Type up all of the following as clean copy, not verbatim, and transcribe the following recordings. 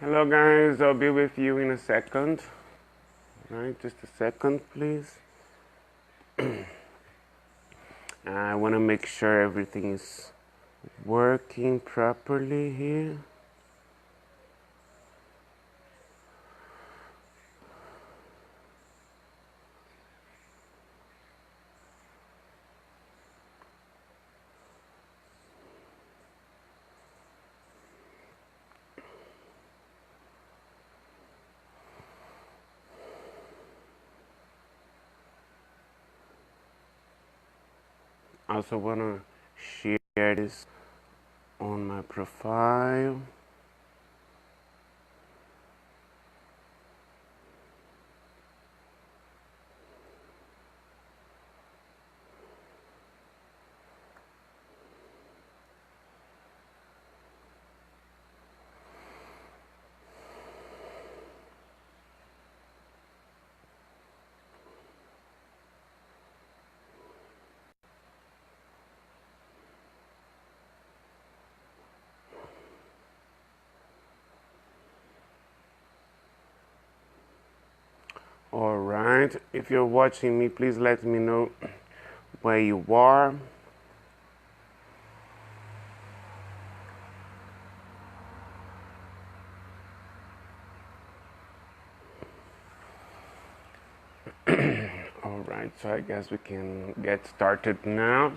Hello guys, I'll be with you in a second. Right, just a second please. I want to make sure everything is working properly here. I also want to share this on my profile. Alright, if you're watching me, please let me know where you are. Alright, so I guess we can get started now.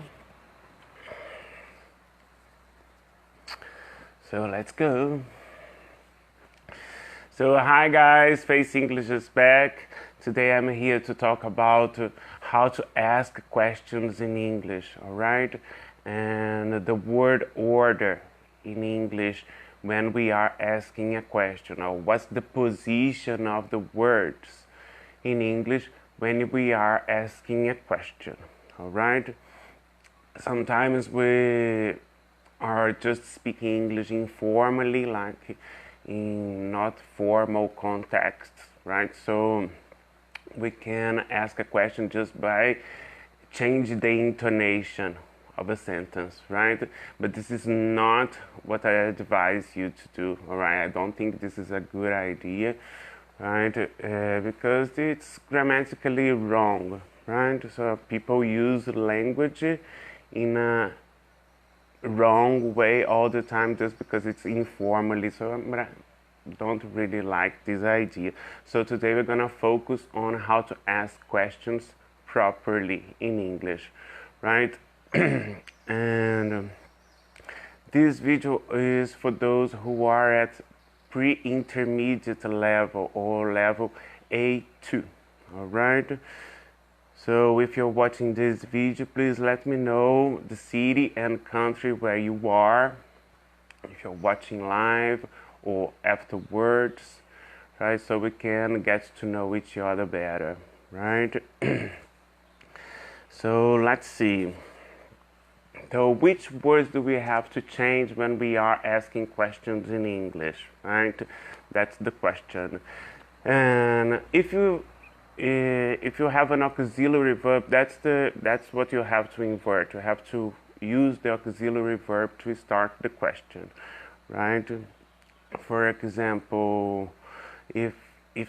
So let's go. So hi guys, Face English is back. Today I'm here to talk about how to ask questions in English, alright? And the word order in English when we are asking a question, or what's the position of the words in English when we are asking a question, alright? Sometimes we are just speaking English informally, like in not formal context, right? So we can ask a question just by changing the intonation of a sentence, right? But this is not what I advise you to do, all right? I don't think this is a good idea, right? Because it's grammatically wrong, right? So people use language in a wrong way all the time just because it's informally. So I don't really like this idea. So today we're gonna focus on how to ask questions properly in English, right? And this video is for those who are at pre-intermediate level or level A2, all right? So if you're watching this video, please let me know the city and country where you are, if you're watching live or afterwards, right? So we can get to know each other better, right? So let's see. So which words do we have to change when we are asking questions in English, right? That's the question. And if you have an auxiliary verb, that's what you have to invert. You have to use the auxiliary verb to start the question, right? For example, if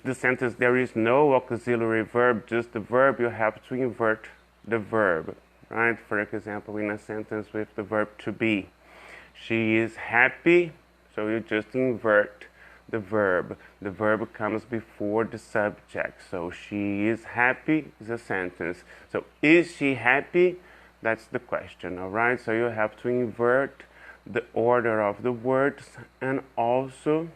the sentence there is no auxiliary verb, just the verb, you have to invert the verb, right? For example, in a sentence with the verb to be, she is happy, so you just invert the verb. The verb comes before the subject. So she is happy is a sentence. So is she happy? That's the question, all right? So you have to invert the order of the words and also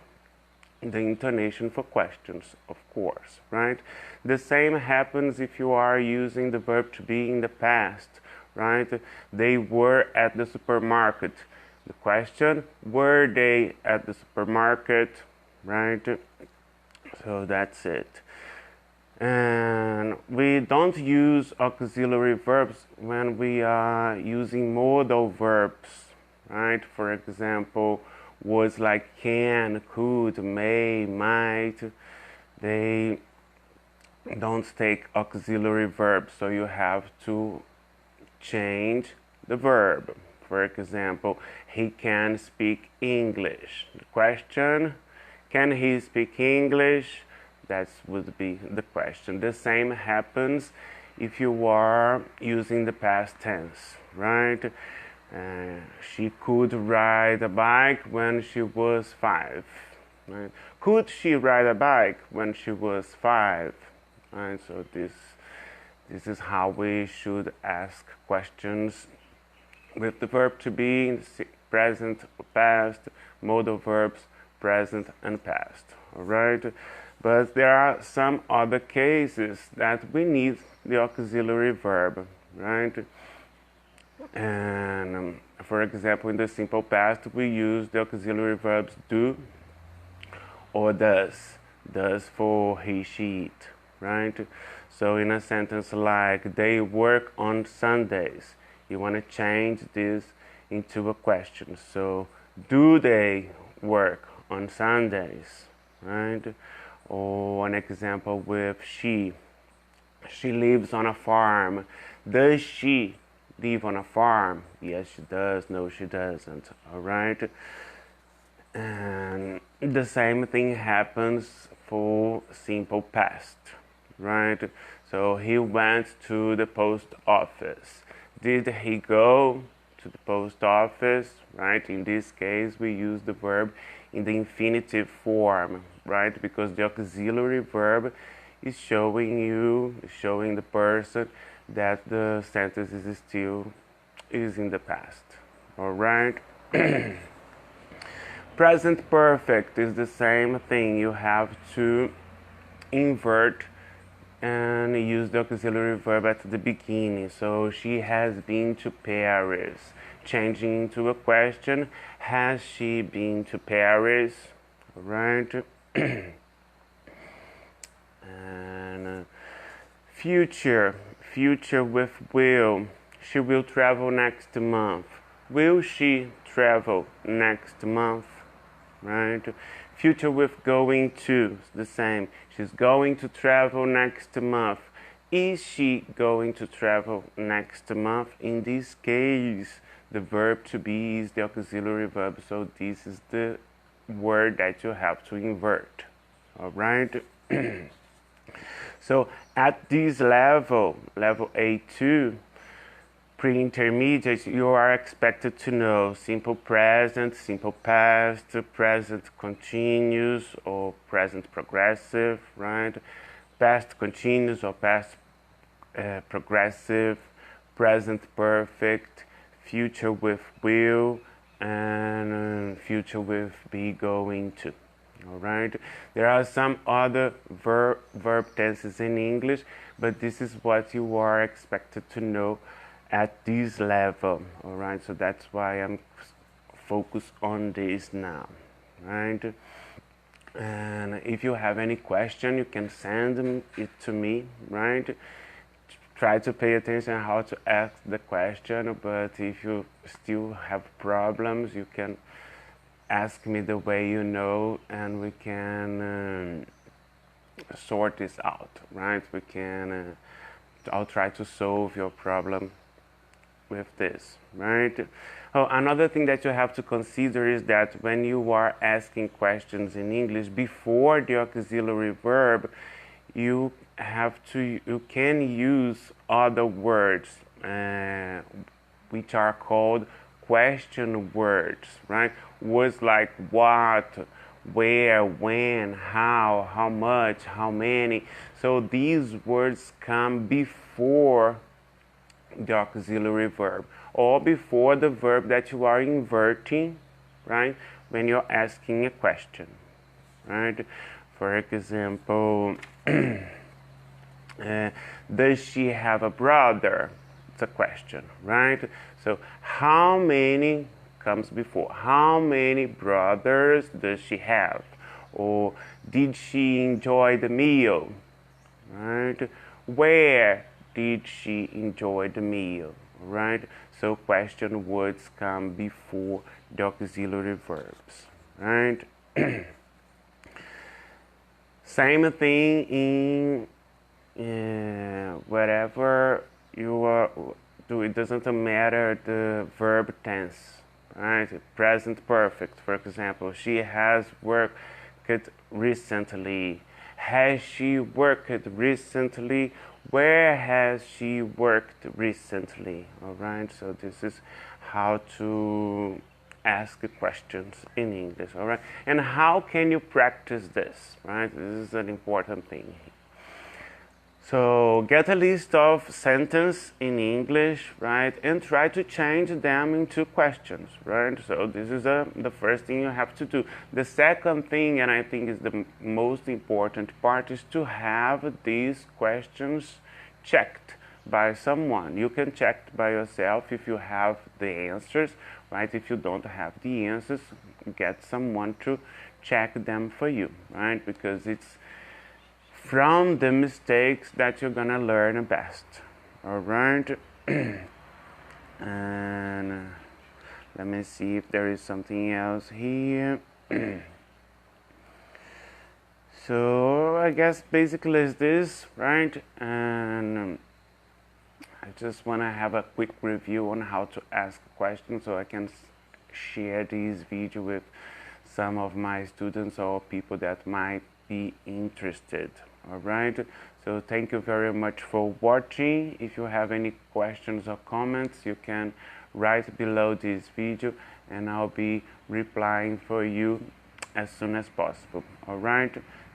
the intonation for questions, of course, right? The same happens if you are using the verb to be in the past, right? They were at the supermarket. The question, were they at the supermarket, right? So that's it. And we don't use auxiliary verbs when we are using modal verbs, right? For example, words like can, could, may, might, they don't take auxiliary verbs, so you have to change the verb. For example, he can speak English. The question, Can he speak English? That would be the question. The same happens if you are using the past tense, right? She could ride a bike when she was 5. Right? Could she ride a bike when she was 5? Right? So this is how we should ask questions with the verb to be in present, past, modal verbs, present and past. All right? But there are some other cases that we need the auxiliary verb, right? And for example, in the simple past, we use the auxiliary verbs do or does. Does for he, she, it, right? So in a sentence like, they work on Sundays, you want to change this into a question. So, do they work on Sundays, right? Or an example with she. She lives on a farm. Does she live on a farm? Yes, she does. No, she doesn't. All right. And the same thing happens for simple past, right? So he went to the post office. Did he go to the post office, right? In this case, we use the verb in the infinitive form, right? Because the auxiliary verb is showing the person that the sentence is in the past, all right? Present perfect is the same thing. You have to invert and use the auxiliary verb at the beginning. So she has been to Paris. Changing into a question, has she been to Paris? All right. And future with will. She will travel next month. Will she travel next month? Right? Future with going to, the same. She's going to travel next month. Is she going to travel next month? In this case, the verb to be is the auxiliary verb, so this is the word that you have to invert. All right? So at this level A2, pre-intermediate, you are expected to know simple present, simple past, present continuous or present progressive, right? Past continuous or past progressive, present perfect, future with will, and future with be going to. All right. There are some other verb tenses in English, but this is what you are expected to know at this level. All right. So that's why I'm focused on this now. Right. And if you have any question, you can send it to me. Right. Try to pay attention how to ask the question, but if you still have problems, you can ask me the way you know, and we can sort this out, right? We can, I'll try to solve your problem with this, right? Oh, another thing that you have to consider is that when you are asking questions in English, before the auxiliary verb, you can use other words, which are called question words, right? Words like what, where, when, how much, how many. So these words come before the auxiliary verb or before the verb that you are inverting, right? When you're asking a question, right? For example, does she have a brother? It's a question, right? So how many comes before? How many brothers does she have? Or did she enjoy the meal? Right? Where did she enjoy the meal? Right? So question words come before the auxiliary verbs. Right? Same thing in whatever you are do. It doesn't matter the verb tense, right? Present perfect, for example. She has work worked recently? Has she worked recently? Where has she worked recently? All right, so this is how to ask questions in English. All right, and how can you practice this? Right, this is an important thing. So get a list of sentences in English, right, and try to change them into questions, right? So this is the first thing you have to do. The second thing, and I think is the most important part, is to have these questions checked by someone. You can check by yourself if you have the answers, right? If you don't have the answers, get someone to check them for you, right? Because it's from the mistakes that you're gonna learn best. All right. And let me see if there is something else here. So I guess basically is this, right? And I just want to have a quick review on how to ask questions so I can share this video with some of my students or people that might be interested. All right, so thank you very much for watching. If you have any questions or comments, you can write below this video and I'll be replying for you as soon as possible. All right,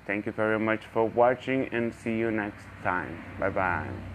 thank you very much for watching and see you next time. Bye bye.